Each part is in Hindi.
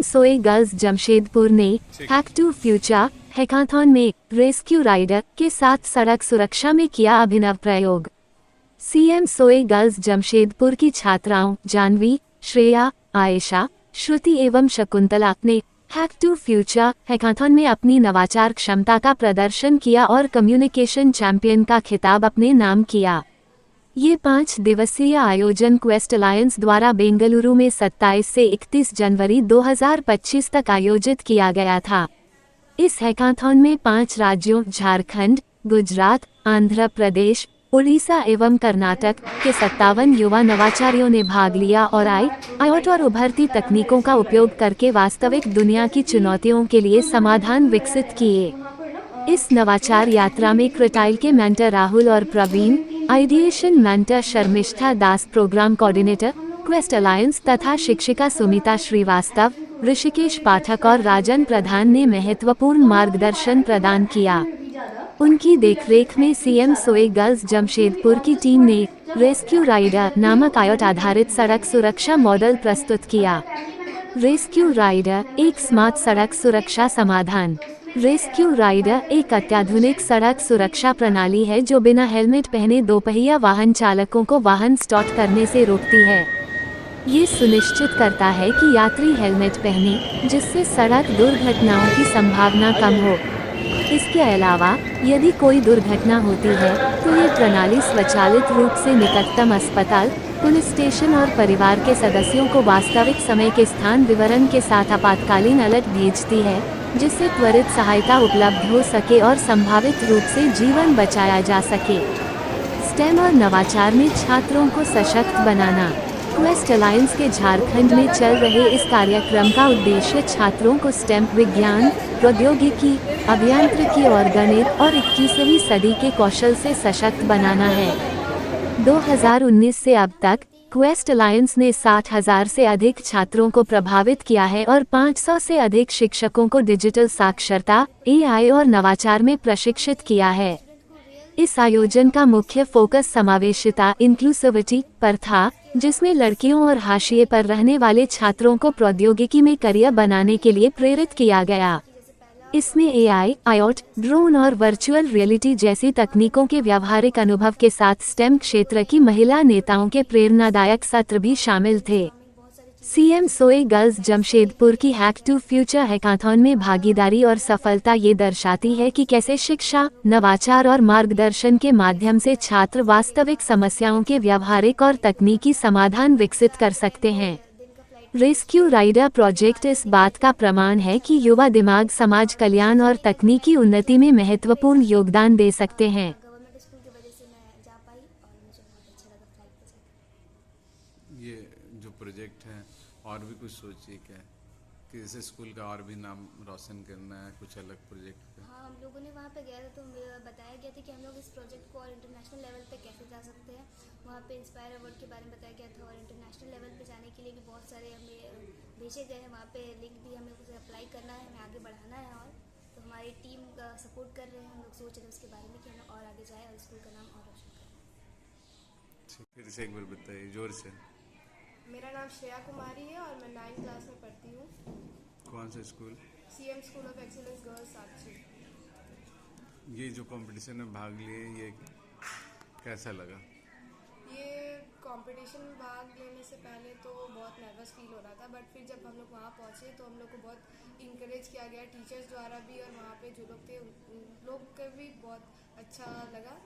सोए गर्ल्स जमशेदपुर ने हैक टू फ्यूचर हैकाथॉन में रेस्क्यू राइडर के साथ सड़क सुरक्षा में किया अभिनव प्रयोग। सीएम सोए गर्ल्स जमशेदपुर की छात्राओं जानवी, श्रेया, आयशा, श्रुति एवं शकुंतला ने हैक टू फ्यूचर हैकाथॉन में अपनी नवाचार क्षमता का प्रदर्शन किया और कम्युनिकेशन चैंपियन का खिताब अपने नाम किया। ये 5 दिवसीय आयोजन क्वेस्ट अलायंस द्वारा बेंगलुरु में 27 से 31 जनवरी 2025 तक आयोजित किया गया था। इस हैकाथॉन में 5 राज्यों झारखंड, गुजरात, आंध्र प्रदेश, उड़ीसा एवं कर्नाटक के 57 युवा नवाचारियों ने भाग लिया और IoT और उभरती तकनीकों का उपयोग करके वास्तविक दुनिया की चुनौतियों के लिए समाधान विकसित किए। इस नवाचार यात्रा में क्रिटाइल के मेंटर राहुल और प्रवीण, आइडिएशन मेंटर शर्मिष्ठा दास, प्रोग्राम कोऑर्डिनेटर क्वेस्ट अलायंस तथा शिक्षिका सुमिता श्रीवास्तव, ऋषिकेश पाठक और राजन प्रधान ने महत्वपूर्ण मार्गदर्शन प्रदान किया। उनकी देखरेख में सीएम सोए गर्ल्स जमशेदपुर की टीम ने रेस्क्यू राइडर नामक IoT आधारित सड़क सुरक्षा मॉडल प्रस्तुत किया। रेस्क्यू राइडर एक स्मार्ट सड़क सुरक्षा समाधान। रेस्क्यू राइडर एक अत्याधुनिक सड़क सुरक्षा प्रणाली है जो बिना हेलमेट पहने दोपहिया वाहन चालकों को वाहन स्टॉप करने से रोकती है। ये सुनिश्चित करता है कि यात्री हेलमेट पहने, जिससे सड़क दुर्घटनाओं की संभावना कम हो। इसके अलावा यदि कोई दुर्घटना होती है तो ये प्रणाली स्वचालित रूप से निकटतम अस्पताल, पुलिस स्टेशन और परिवार के सदस्यों को वास्तविक समय के स्थान विवरण के साथ आपातकालीन अलर्ट भेजती है, जिससे त्वरित सहायता उपलब्ध हो सके और संभावित रूप से जीवन बचाया जा सके। स्टेम और नवाचार में छात्रों को सशक्त बनाना। क्वेस्ट अलायंस के झारखंड में चल रहे इस कार्यक्रम का उद्देश्य छात्रों को स्टेम, विज्ञान, प्रौद्योगिकी, अभियांत्रिकी और गणित और 21वीं सदी के कौशल से सशक्त बनाना है। 2019 से अब तक क्वेस्ट अलायंस ने 60,000 से अधिक छात्रों को प्रभावित किया है और 500 से अधिक शिक्षकों को डिजिटल साक्षरता, AI और नवाचार में प्रशिक्षित किया है। इस आयोजन का मुख्य फोकस समावेशिता इंक्लूसिविटी पर था, जिसमें लड़कियों और हाशिए पर रहने वाले छात्रों को प्रौद्योगिकी में करियर बनाने के लिए प्रेरित किया गया। इसमें AI, IoT, ड्रोन और वर्चुअल रियलिटी जैसी तकनीकों के व्यावहारिक अनुभव के साथ स्टेम क्षेत्र की महिला नेताओं के प्रेरणादायक सत्र भी शामिल थे। सीएम सोए गर्ल्स जमशेदपुर की हैक टू फ्यूचर हैकाथॉन में भागीदारी और सफलता ये दर्शाती है कि कैसे शिक्षा, नवाचार और मार्गदर्शन के माध्यम से छात्र वास्तविक समस्याओं के व्यावहारिक और तकनीकी समाधान विकसित कर सकते हैं। रेस्क्यू राइडर प्रोजेक्ट इस बात का प्रमाण है कि युवा दिमाग समाज कल्याण और तकनीकी उन्नति में महत्वपूर्ण योगदान दे सकते हैं। ये जो प्रोजेक्ट है और भी कुछ सोचिए क्या कि जैसे स्कूल का और भी नाम रोशन करना है, कुछ अलग प्रोजेक्ट पे? हाँ, हम लोगों ने वहाँ पे गए थे तो बताया गया था कि हम लोग इस प्रोजेक्ट को और इंटरनेशनल लेवल पे कैसे जा सकते हैं। वहाँ पे इंस्पायर अवार्ड के बारे में बताया गया था और इंटरनेशनल लेवल पे जाने के लिए भी बहुत सारे हमें भेजे गए हैं। वहाँ पे लिंक भी हमें उसे अप्लाई करना है, हमें आगे बढ़ाना है। और तो हमारी टीम का सपोर्ट कर रहे हैं। हम लोग सोच रहे हैं उसके बारे में कि हम और आगे जाए और स्कूल का नाम और रोशन करें। फिर से एक बार बताइए जोर से। मेरा नाम श्रेया कुमारी है और मैं 9th क्लास में पढ़ती हूँ। कौन सा school? CM school of excellence girls Sakshi. ये जो कंपटीशन में भाग लिए, ये कैसा लगा? ये कंपटीशन में भाग लेने से पहले तो बहुत नर्वस फील हो रहा था, बट फिर जब हम लोग वहाँ पहुँचे तो हम लोग को बहुत इंकरेज किया गया टीचर्स द्वारा भी, और वहाँ पे जो लोग थे उन लोग का भी बहुत अच्छा लगा।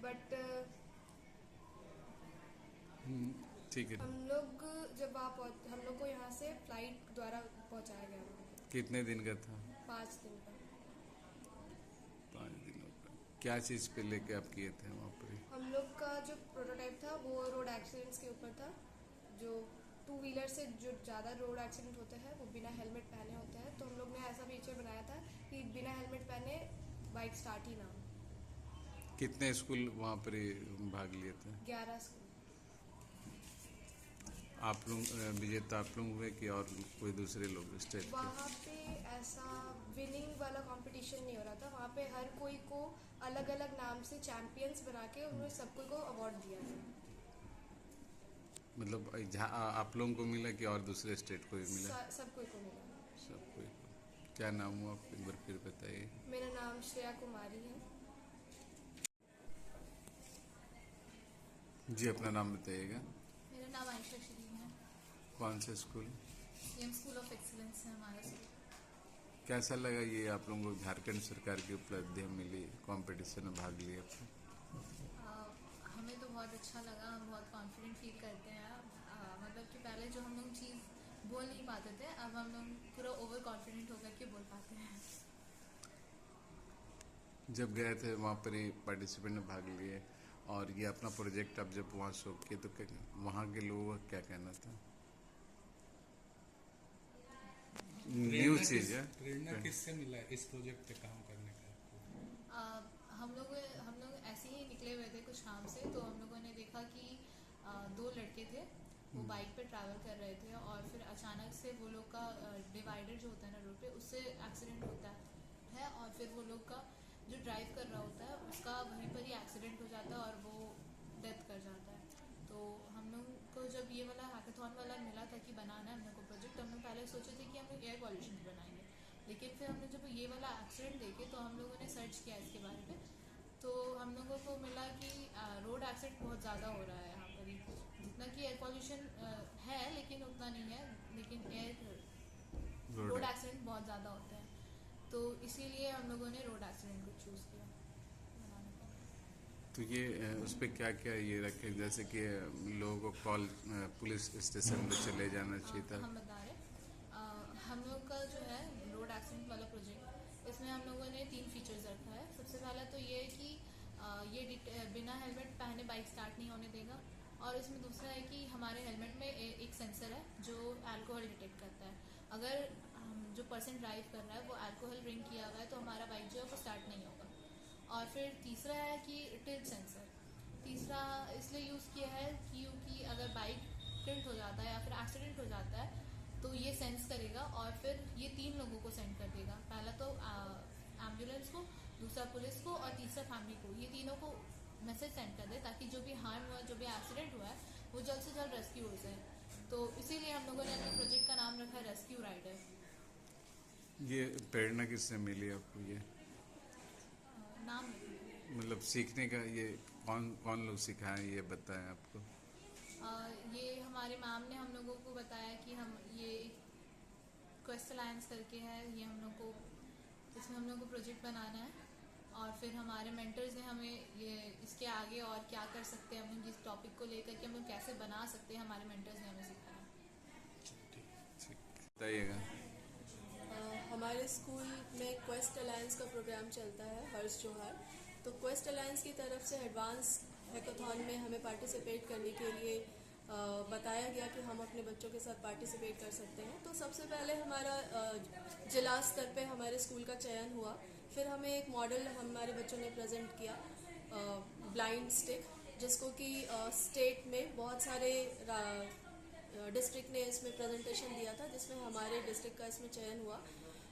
बट ठीक है। हम लोग जब हम लोग को यहाँ से फ्लाइट द्वारा पहुँचाया गया। कितने दिन का था? 5 दिन का। 5 दिनों का। क्या चीज़ पे लेके आप किए थे वहाँ पर? हम लोग का जो प्रोटोटाइप था वो रोड एक्सीडेंट्स के ऊपर था। जो 2 व्हीलर से जो ज़्यादा रोड एक्सीडेंट होते हैं वो बिना हेलमेट पहने होते हैं, तो हम लोग ने ऐसा फीचर बनाया था कि बिना हेलमेट पहने बाइक स्टार्ट ही ना हो। कितने स्कूल वहाँ पर भाग लिए थे? 11 स्कूल। आप लोग विजेता आप लोग हुए कि और कोई दूसरे लोग स्टेट के? वहाँ पे ऐसा विनिंग वाला कंपटीशन नहीं हो रहा था। वहाँ पे हर कोई को अलग अलग नाम से चैंपियंस बना के उन्होंने सबको को अवार्ड दिया था। मतलब आप लोगों को मिला कि और दूसरे स्टेट को भी मिला? सबको को मिला। सब कोई। क्या नाम हुआ, आप एक बार फिर बताइए। मेरा नाम श्रेया कुमारी है। जी, अपना नाम बताइएगा। मेरा नाम आयशा शरीन है। कौन से school? CM school of excellence है हमारा स्कूल। कैसा लगा ये आप लोगों को झारखंड सरकार की उपलब्धियाँ मिली, कंपटीशन में भाग लिया आपने? हमें तो बहुत अच्छा लगा, हम बहुत कॉन्फिडेंट फील करते हैं। मतलब कि पहले जो हम लोग चीज़ बोल नहीं पाते थे, अब हम लोग पूरा ओवर कॉन्फिडेंट होकर के बोल पाते हैं। जब गए थे वहाँ पर ही पार्टिसिपेंट ने भाग लिए और ये अपना प्रोजेक्ट आप जब वहाँ शो किए तो वहाँ के लोगों का क्या कहना था? न्यू चीज़ है। प्रेरणा किससे मिला इस प्रोजेक्ट पे काम करने का आपको? हम लोग ऐसे ही निकले हुए थे कुछ काम से, तो हम लोगों ने देखा कि दो लड़के थे, वो बाइक पे ट्रैवल कर रहे थे और फिर अचानक से वो लोग का डिवाइडर जो होता है ना रोड पे, उससे एक्सीडेंट होता है और फिर वो लोग का जो ड्राइव कर रहा होता है उसका वहीं पर ही एक्सीडेंट हो जाता है और वो डेथ कर जाता है। तो हम लोग को जब ये वाला हैकाथॉन वाला मिला था कि बनाना है हम लोग को प्रोजेक्ट, हम लोग पहले सोचे थे कि हम लोग एयर पॉल्यूशन बनाएंगे, लेकिन फिर हमने जब ये वाला एक्सीडेंट देखे तो हम लोगों ने सर्च किया इसके बारे में, तो हम लोगों को मिला कि रोड एक्सीडेंट बहुत ज़्यादा हो रहा है यहाँ पर ही। जितना कि एयर पॉल्यूशन है लेकिन उतना नहीं है, लेकिन रोड एक्सीडेंट बहुत ज़्यादा होता है, तो इसीलिए हम लोगों ने रोड एक्सीडेंट को चूज़ किया बनाने का। तो ये उस पर क्या क्या ये रखें, जैसे कि लोगों को कॉल पुलिस स्टेशन पे चले जाना चाहिए था? हम बता रहे हम लोग का जो है रोड एक्सीडेंट वाला प्रोजेक्ट, इसमें हम लोगों ने 3 फीचर्स रखा है। सबसे पहला तो ये है कि ये बिना हेलमेट पहने बाइक स्टार्ट नहीं होने देगा, और इसमें दूसरा है कि हमारे हेलमेट में एक सेंसर है जो अल्कोहल डिटेक्ट करता है। अगर जो पर्सन ड्राइव कर रहा है वो अल्कोहल ड्रिंक किया हुआ है तो हमारा बाइक जो है वो स्टार्ट नहीं होगा। और फिर तीसरा है कि टिल्ट सेंसर, तीसरा इसलिए यूज़ किया है क्योंकि अगर बाइक टिल्ट हो जाता है या फिर एक्सीडेंट हो जाता है तो ये सेंस करेगा और फिर ये 3 लोगों को सेंड कर देगा। पहला तो एम्बुलेंस को, दूसरा पुलिस को और तीसरा फैमिली को, ये तीनों को मैसेज सेंड कर दे ताकि जो भी हार्म हुआ, जो भी एक्सीडेंट हुआ है वो जल्द से जल्द रेस्क्यू हो जाए। तो इसीलिए हम लोगों ने अपने प्रोजेक्ट का नाम रखा है रेस्क्यू राइडर। ये प्रेरणा किससे मिली आपको? ये नाम मतलब सीखने का ये कौन कौन लोग सिखाए, ये बताएं आपको? ये हमारे मैम ने हम लोगों को बताया कि हम ये क्वेस्ट अलायंस करके है, ये हम लोग को इसमें हम लोग को प्रोजेक्ट बनाना है, और फिर हमारे मेंटर्स ने हमें ये इसके आगे और क्या कर सकते हैं, हम लोग जिस टॉपिक को लेकर के हम लोग कैसे बना सकते हैं, हमारे मेंटर्स ने हमें सिखाया। बताइएगा। हमारे स्कूल में क्वेस्ट अलायंस का प्रोग्राम चलता है हर्ष जोहार। तो क्वेस्ट अलायंस की तरफ से एडवांस हैकाथॉन में हमें पार्टिसिपेट करने के लिए बताया गया कि हम अपने बच्चों के साथ पार्टिसिपेट कर सकते हैं। तो सबसे पहले हमारा जिला स्तर पे हमारे स्कूल का चयन हुआ, फिर हमें एक मॉडल हमारे बच्चों ने प्रेजेंट किया ब्लाइंड स्टिक, जिसको कि स्टेट में बहुत सारे डिस्ट्रिक्ट ने इसमें प्रेजेंटेशन दिया था, जिसमें हमारे डिस्ट्रिक्ट का इसमें चयन हुआ,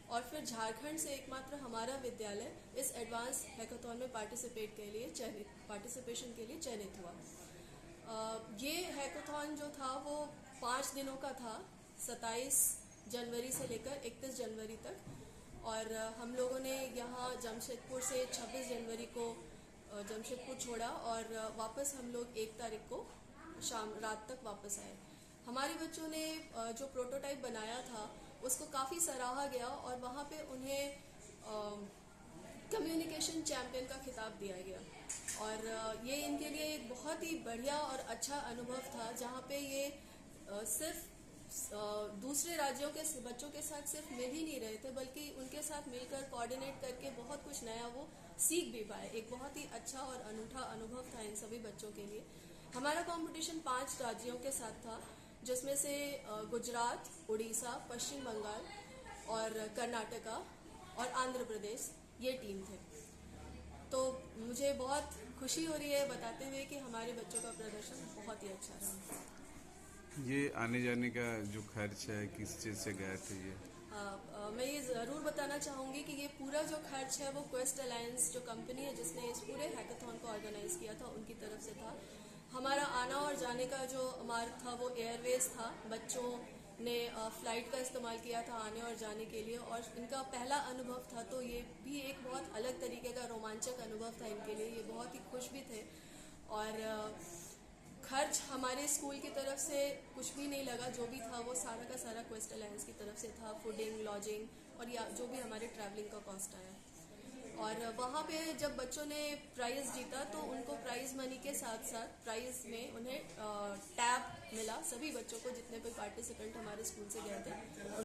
और फिर झारखंड से एकमात्र हमारा विद्यालय इस एडवांस हैकाथॉन में पार्टिसिपेशन के लिए चयनित हुआ। ये हैकाथॉन जो था वो 5 दिनों का था, 27 जनवरी से लेकर 31 जनवरी तक, और हम लोगों ने यहाँ जमशेदपुर से 26 जनवरी को जमशेदपुर छोड़ा और वापस हम लोग 1 तारीख को रात तक वापस आए। हमारे बच्चों ने जो प्रोटोटाइप बनाया था उसको काफ़ी सराहा गया और वहाँ पे उन्हें कम्युनिकेशन चैम्पियन का खिताब दिया गया, और ये इनके लिए एक बहुत ही बढ़िया और अच्छा अनुभव था, जहाँ पे ये सिर्फ दूसरे राज्यों के बच्चों के साथ सिर्फ मिल ही नहीं रहे थे, बल्कि उनके साथ मिलकर कोऑर्डिनेट करके बहुत कुछ नया वो सीख भी पाए। एक बहुत ही अच्छा और अनूठा अनुभव था इन सभी बच्चों के लिए। हमारा कंपटीशन 5 राज्यों के साथ था, जिसमें से गुजरात, उड़ीसा, पश्चिम बंगाल और कर्नाटका और आंध्र प्रदेश ये टीम थे। तो मुझे बहुत खुशी हो रही है बताते हुए कि हमारे बच्चों का प्रदर्शन बहुत ही अच्छा रहा। ये आने जाने का जो खर्च है किस चीज़ से गए थे ये? मैं ये ज़रूर बताना चाहूँगी कि ये पूरा जो खर्च है वो क्वेस्ट अलायंस जो कंपनी है जिसने इस पूरे हैकाथॉन को ऑर्गेनाइज किया था उनकी तरफ से था। हमारा आना और जाने का जो मार्ग था वो एयरवेज था, बच्चों ने फ़्लाइट का इस्तेमाल किया था आने और जाने के लिए, और इनका पहला अनुभव था, तो ये भी एक बहुत अलग तरीके का रोमांचक अनुभव था इनके लिए। ये बहुत ही खुश भी थे। और खर्च हमारे स्कूल की तरफ से कुछ भी नहीं लगा, जो भी था वो सारा का सारा क्वेस्ट अलायंस की तरफ से था, फूडिंग, लॉजिंग और या जो भी हमारे ट्रैवलिंग का कॉस्ट आया। और वहाँ पे जब बच्चों ने प्राइज़ जीता तो उनको प्राइज़ मनी के साथ साथ प्राइज़ में उन्हें टैब मिला। सभी बच्चों को, जितने भी पार्टिसिपेंट हमारे स्कूल से गए थे